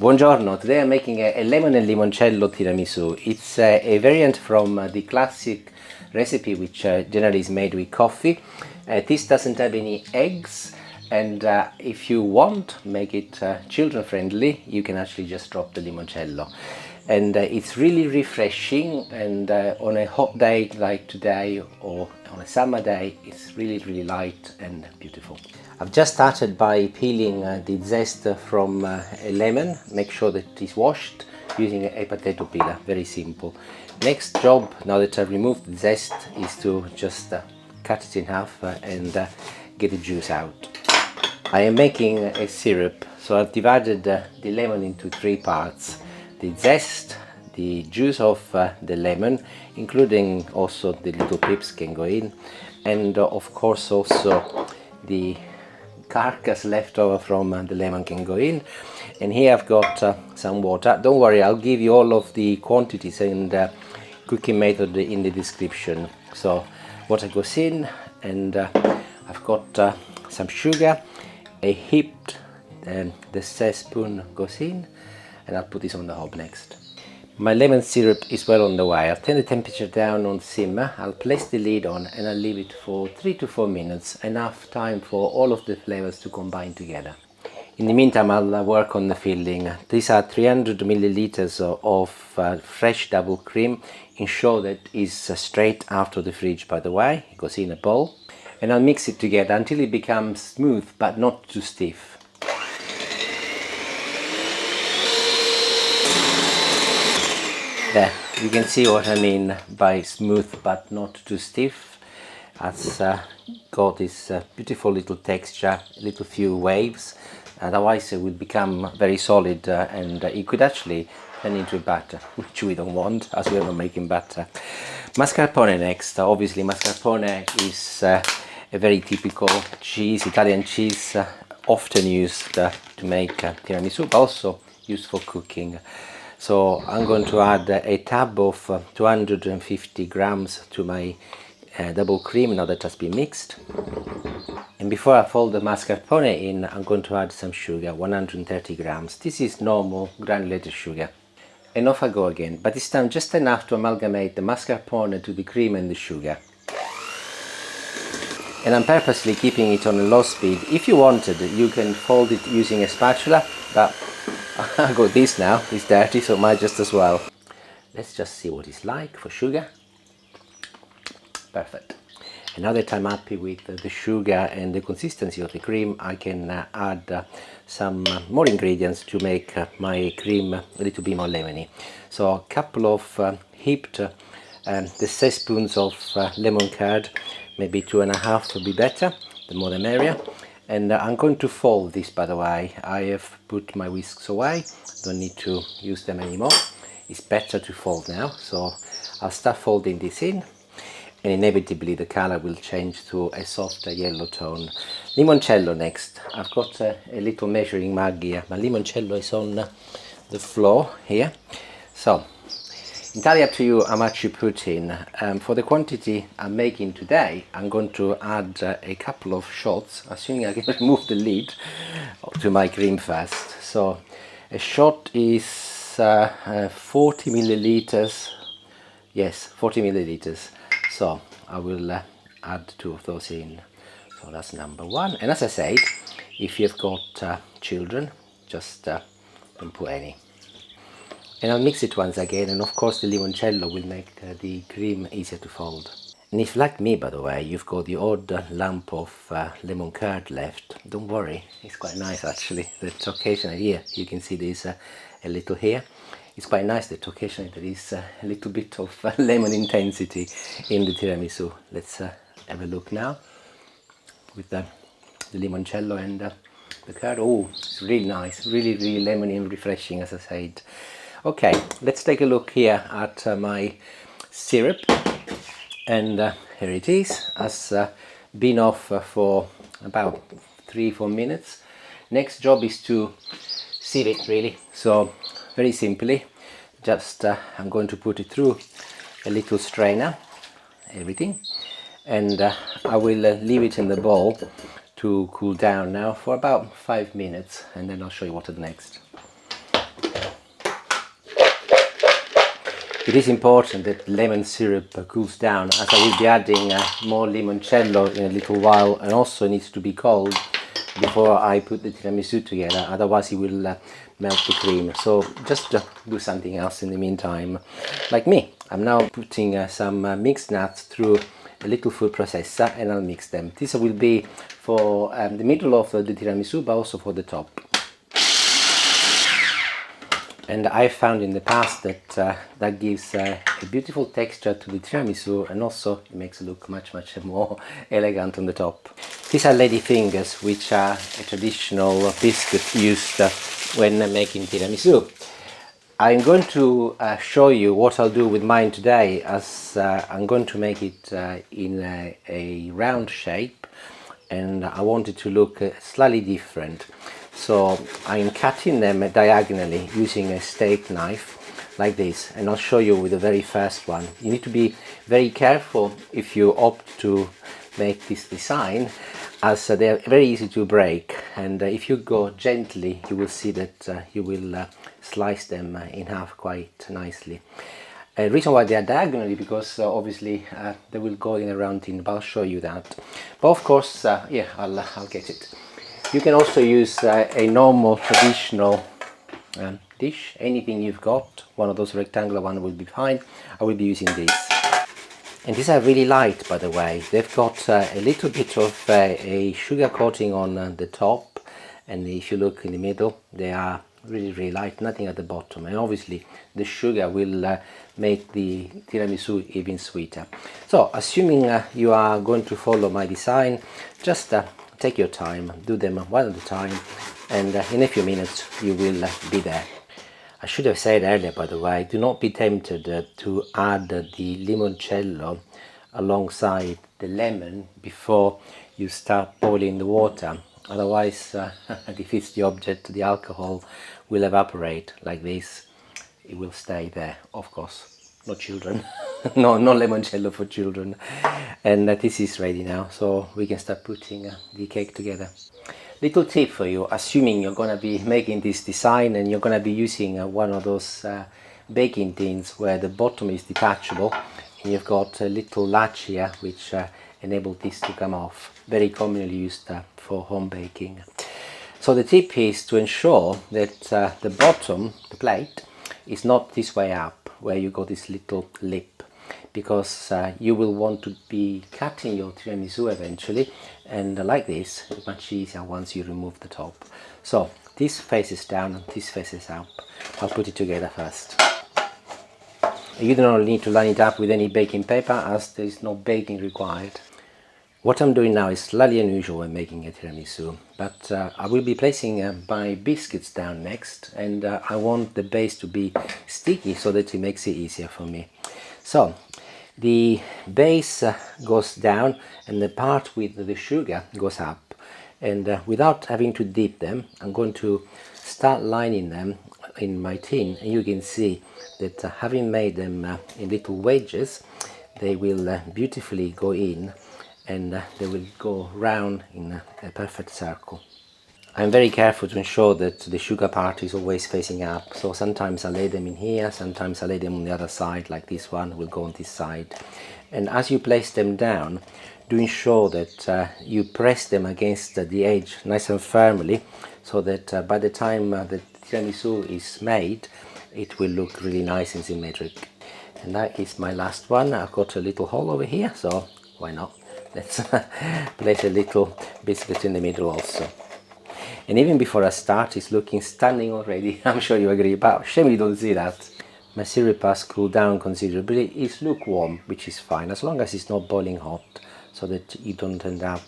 Buongiorno, today I'm making a lemon and limoncello tiramisu. It's a variant from the classic recipe which generally is made with coffee. This doesn't have any eggs, and if you want make it children friendly, you can actually just drop the limoncello. And it's really refreshing, and on a hot day like today or on a summer day, it's really light and beautiful. I've just started by peeling the zest from a lemon. Make sure that it is washed using a potato peeler, very simple. Next job, now that I've removed the zest, is to just cut it in half and get the juice out. I am making a syrup, so I've divided the lemon into three parts. The zest, the juice of the lemon, including also the little pips can go in, and of course also the carcass left over from the lemon can go in. And here I've got some water. Don't worry, I'll give you all of the quantities and cooking method in the description. So water goes in, and I've got some sugar, a heaped, the teaspoon goes in, and I'll put this on the hob next. My lemon syrup is well on the way. I'll turn the temperature down on simmer, I'll place the lid on, and I'll leave it for 3 to 4 minutes, enough time for all of the flavors to combine together. In the meantime, I'll work on the filling. These are 300 milliliters of fresh double cream. Ensure that is straight out of the fridge, by the way. It goes in a bowl, and I'll mix it together until it becomes smooth but not too stiff. There, you can see what I mean by smooth but not too stiff. It's got this beautiful little texture, little few waves. Otherwise it will become very solid and it could actually turn into batter, which we don't want as we are not making batter. Mascarpone next. Obviously mascarpone is a very typical cheese, Italian cheese, often used to make tiramisu, but also used for cooking. So I'm going to add a tab of 250 grams to my double cream now that it has been mixed. And before I fold the mascarpone in, I'm going to add some sugar, 130 grams. This is normal granulated sugar. And off I go again, but this time just enough to amalgamate the mascarpone to the cream and the sugar. And I'm purposely keeping it on a low speed. If you wanted, you can fold it using a spatula, but I got this now, it's dirty, so might just as well. Let's just see what it's like for sugar. Perfect. And now that I'm happy with the sugar and the consistency of the cream, I can add some more ingredients to make my cream a little bit more lemony. So a couple of heaped teaspoons of lemon curd, maybe 2.5 would be better, the more the merrier. And I'm going to fold this, by the way. I have put my whisks away, don't need to use them anymore. It's better to fold now, so I'll start folding this in, and inevitably the color will change to a softer yellow tone. Limoncello next. I've got a little measuring mug here. My limoncello is on the floor here. So entirely up to you how much you put in. For the quantity I'm making today, I'm going to add a couple of shots, assuming I can remove the lid, to my cream first. So a shot is 40 milliliters. Yes, 40 milliliters. So I will add 2 of those in. So that's number 1. And as I said, if you've got children, just don't put any. And I'll mix it once again, and of course the limoncello will make the cream easier to fold. And if, like me by the way, you've got the odd lump of lemon curd left, don't worry, it's quite nice actually, that occasionally here, you can see there's a little here. It's quite nice that occasionally there is a little bit of lemon intensity in the tiramisu. Let's have a look now with the limoncello and the curd. Oh, it's really nice, really lemony and refreshing, as I said. Okay, let's take a look here at my syrup, and here it is. Has been off for about 3-4 minutes. Next job is to sieve it, really. So very simply, just I'm going to put it through a little strainer, everything, and I will leave it in the bowl to cool down now for about 5 minutes, and then I'll show you what is next. It is important that lemon syrup cools down, as I will be adding more limoncello in a little while, and also needs to be cold before I put the tiramisu together, otherwise it will melt the cream. So just do something else in the meantime, like me. I'm now putting some mixed nuts through a little food processor and I'll mix them. This will be for the middle of the tiramisu, but also for the top. And I found in the past that that gives a beautiful texture to the tiramisu, and also it makes it look much more elegant on the top. These are Ladyfingers, which are a traditional biscuit used when making tiramisu. I'm going to show you what I'll do with mine today, as I'm going to make it in a round shape, and I want it to look slightly different. So I'm cutting them diagonally using a steak knife like this, and I'll show you with the very first one. You need to be very careful if you opt to make this design, as they're very easy to break, and if you go gently you will see that you will slice them in half quite nicely. The reason why they are diagonally, because obviously they will go in a round tin, but I'll show you that. But of course, yeah, I'll get it. You can also use a normal traditional dish, anything you've got. One of those rectangular ones will be fine. I will be using these. And these are really light, by the way. They've got a little bit of a sugar coating on the top, and if you look in the middle, they are really light, nothing at the bottom. And obviously the sugar will make the tiramisu even sweeter. So assuming you are going to follow my design, just take your time, do them one at a time, and in a few minutes you will be there. I should have said earlier, by the way, do not be tempted to add the limoncello alongside the lemon before you start boiling the water. Otherwise, it defeats the object. The alcohol will evaporate like this. It will stay there, of course. No children. no limoncello for children. And this is ready now, so we can start putting the cake together. Little tip for you, assuming you're going to be making this design and you're going to be using one of those baking tins where the bottom is detachable, and you've got a little latch here which enable this to come off. Very commonly used for home baking. So the tip is to ensure that the bottom, the plate, is not this way up where you got this little lip, because you will want to be cutting your tiramisu eventually, and like this, it's much easier once you remove the top. So this faces down and this faces up. I'll put it together first. You don't need to line it up with any baking paper, as there is no baking required. What I'm doing now is slightly unusual when making a tiramisu, but I will be placing my biscuits down next, and I want the base to be sticky so that it makes it easier for me. So the base goes down and the part with the sugar goes up, and without having to dip them, I'm going to start lining them in my tin, and you can see that having made them in little wedges, they will beautifully go in, and they will go round in a perfect circle. I'm very careful to ensure that the sugar part is always facing up, so sometimes I lay them in here, sometimes I lay them on the other side, like this one will go on this side. And as you place them down, do ensure that you press them against the edge nice and firmly, so that by the time the tiramisu is made, it will look really nice and symmetric. And that is my last one. I've got a little hole over here, so why not? Let's place a little biscuit in the middle also. And even before I start, it's looking stunning already. I'm sure you agree, but shame you don't see that. My syrup has cooled down considerably. It's lukewarm, which is fine, as long as it's not boiling hot, so that you don't end up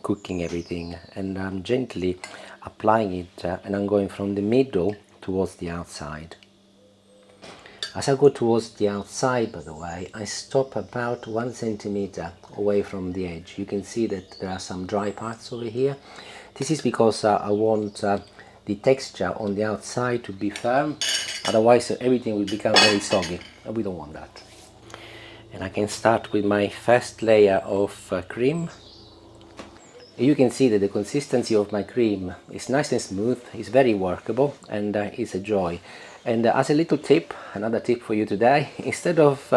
cooking everything. And I'm gently applying it, and I'm going from the middle towards the outside. As I go towards the outside, by the way, I stop about 1 centimeter away from the edge. You can see that there are some dry parts over here. This is because I want the texture on the outside to be firm, otherwise everything will become very soggy, and we don't want that. And I can start with my first layer of cream, You can see that the consistency of my cream is nice and smooth, it's very workable, and it's a joy. And as a little tip, another tip for you today, instead of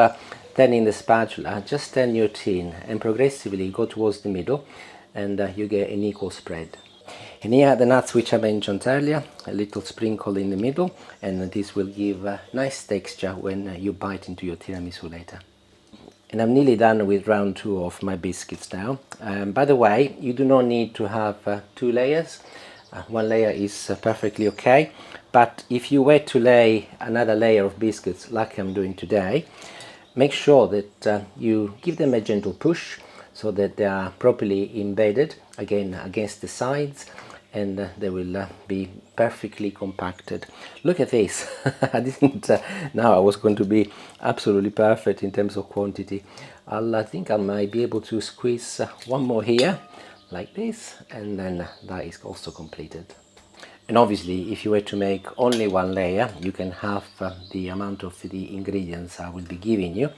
turning the spatula, just turn your tin and progressively go towards the middle, and you get an equal spread. And here are the nuts which I mentioned earlier, a little sprinkle in the middle, and this will give a nice texture when you bite into your tiramisu later. And I'm nearly done with round 2 of my biscuits now. By the way, you do not need to have 2 layers. One layer is perfectly okay, but if you were to lay another layer of biscuits like I'm doing today, make sure that you give them a gentle push so that they are properly embedded again against the sides, and they will be perfectly compacted. Look at this. I didn't know I was going to be absolutely perfect in terms of quantity. I think I might be able to squeeze one more here like this, and then that is also completed. And obviously, if you were to make only one layer, you can have the amount of the ingredients I will be giving you.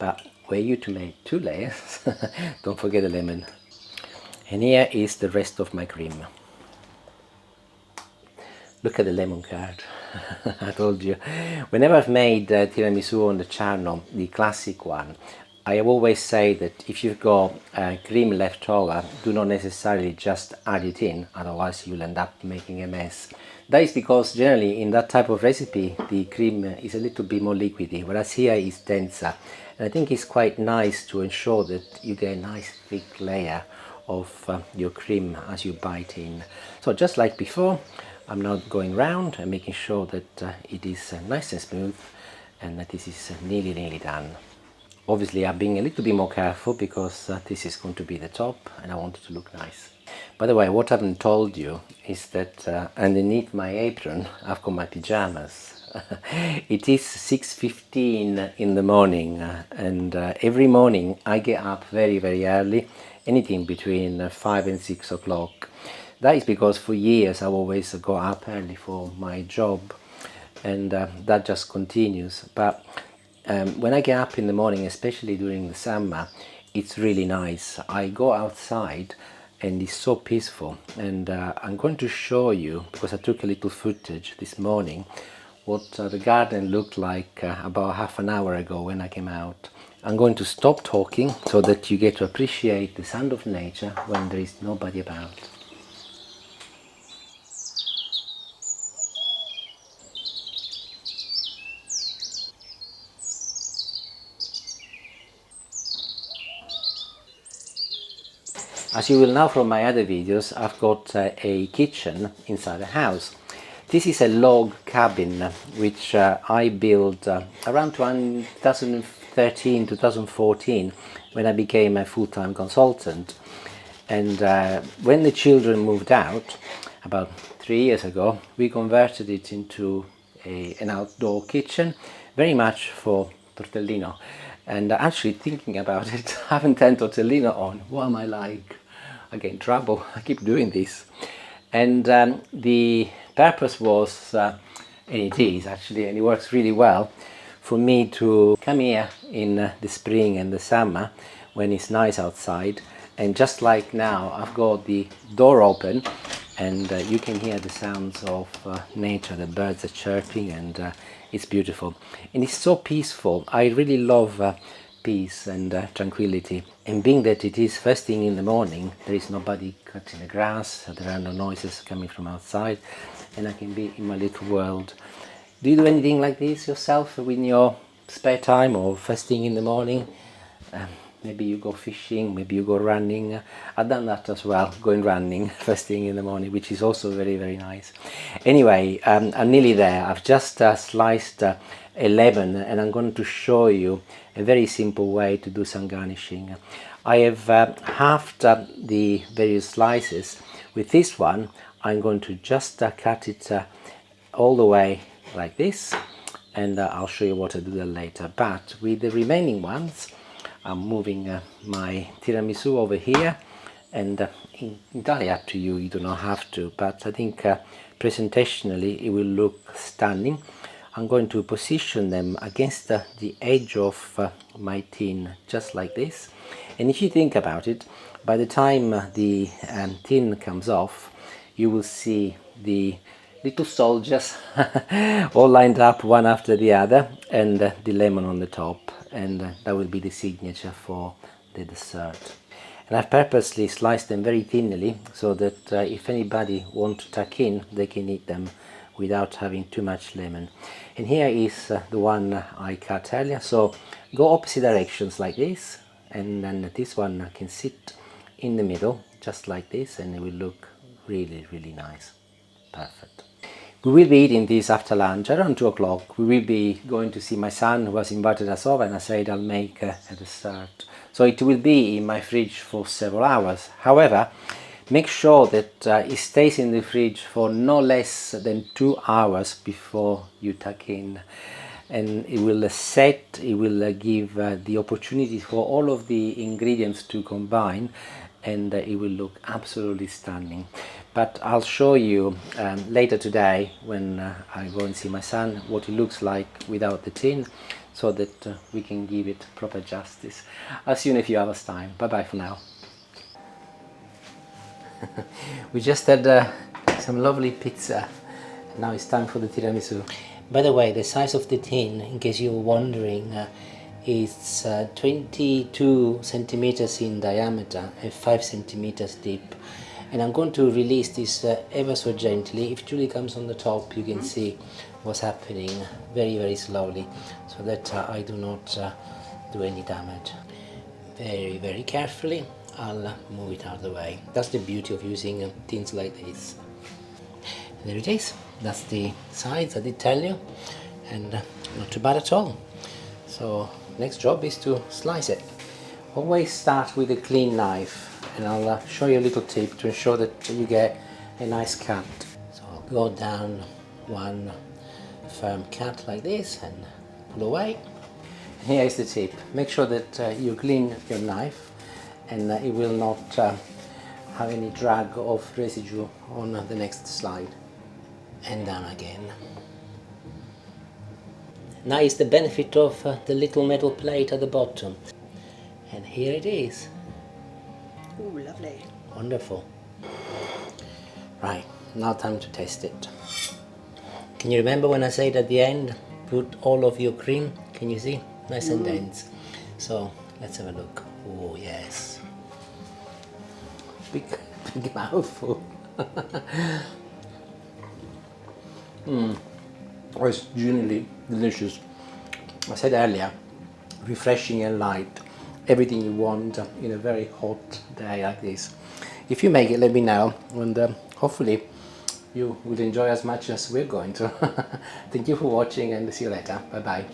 But were you to make 2 layers, don't forget the lemon. And here is the rest of my cream. Look at the lemon curd. I told you. Whenever I've made tiramisu on the channel, the classic one, I always say that if you've got cream left over, do not necessarily just add it in, otherwise you'll end up making a mess. That is because generally in that type of recipe the cream is a little bit more liquidy, whereas here it's denser. And I think it's quite nice to ensure that you get a nice thick layer of your cream as you bite in. So just like before, I'm now going round and making sure that it is nice and smooth, and that this is nearly done. Obviously I'm being a little bit more careful because this is going to be the top and I want it to look nice. By the way, what I haven't told you is that underneath my apron I've got my pyjamas. It is 6:15 in the morning, and every morning I get up very early, anything between 5 and 6 o'clock. That is because for years I've always got up early for my job, and that just continues. But when I get up in the morning, especially during the summer, it's really nice. I go outside and it's so peaceful, and I'm going to show you, because I took a little footage this morning, what the garden looked like about half an hour ago when I came out. I'm going to stop talking so that you get to appreciate the sound of nature when there is nobody about. As you will know from my other videos, I've got a kitchen inside the house. This is a log cabin which I built around 2013, 2014, when I became a full-time consultant. And when the children moved out, about 3 years ago, we converted it into an outdoor kitchen, very much for Tortellino. And actually thinking about it, I haven't turned Tortellino on. What am I like? I get in trouble. I keep doing this. And the purpose was, and it is actually, and it works really well, for me to come here in the spring and the summer when it's nice outside. And just like now, I've got the door open, and you can hear the sounds of nature. The birds are chirping, and it's beautiful. And it's so peaceful. I really love peace and tranquility. And being that it is first thing in the morning, there is nobody cutting the grass, there are no noises coming from outside, and I can be in my little world. Do you do anything like this yourself in your spare time or first thing in the morning? Maybe you go fishing, maybe you go running. I've done that as well, going running first thing in the morning, which is also very nice. Anyway, I'm nearly there. I've just sliced a lemon, and I'm going to show you a very simple way to do some garnishing. I have halved the various slices. With this one, I'm going to just cut it all the way like this, and I'll show you what I do there later. But with the remaining ones, I'm moving my tiramisu over here, and entirely up to you, you do not have to, but I think presentationally it will look stunning. I'm going to position them against the edge of my tin, just like this. And if you think about it, By the time the tin comes off, you will see the little soldiers all lined up one after the other, and the lemon on the top, and that will be the signature for the dessert. And I've purposely sliced them very thinly so that if anybody wants to tuck in, they can eat them without having too much lemon. And here is the one I cut earlier, so go opposite directions like this, and then this one can sit in the middle just like this, and it will look really nice. Perfect. We will be eating this after lunch around 2 o'clock. We will be going to see my son, who has invited us over, and I said I'll make a dessert. So it will be in my fridge for several hours. However, make sure that it stays in the fridge for no less than 2 hours before you tuck in. And it will set, it will give the opportunity for all of the ingredients to combine, and it will look absolutely stunning. But I'll show you later today when I go and see my son what it looks like without the tin, so that we can give it proper justice. I'll see you in a few hours time. Bye bye for now. We just had some lovely pizza. Now it's time for the tiramisu. By the way, the size of the tin, in case you're wondering, is 22 centimeters in diameter and 5 centimeters deep. And I'm going to release this ever so gently. If Julie comes on the top, you can see what's happening very slowly, so that I do not do any damage. Very carefully, I'll move it out of the way. That's the beauty of using tins like this. And there it is. That's the size I did tell you, and not too bad at all. So next job is to slice it. Always start with a clean knife, and I'll show you a little tip to ensure that you get a nice cut. So I'll go down one firm cut like this and pull away. And here is the tip. Make sure that you clean your knife, and it will not have any drag of residue on the next slide. And down again. Now is the benefit of the little metal plate at the bottom. And here it is. Ooh, lovely. Wonderful. Right, now time to taste it. Can you remember when I said at the end, put all of your cream? Can you see? Nice and dense. So let's have a look. Oh yes. Big mouthful. Oh, it's genuinely delicious. I said earlier, refreshing and light. Everything you want in a very hot day like this. If you make it, let me know, and hopefully you will enjoy as much as we're going to. Thank you for watching, and see you later. Bye bye.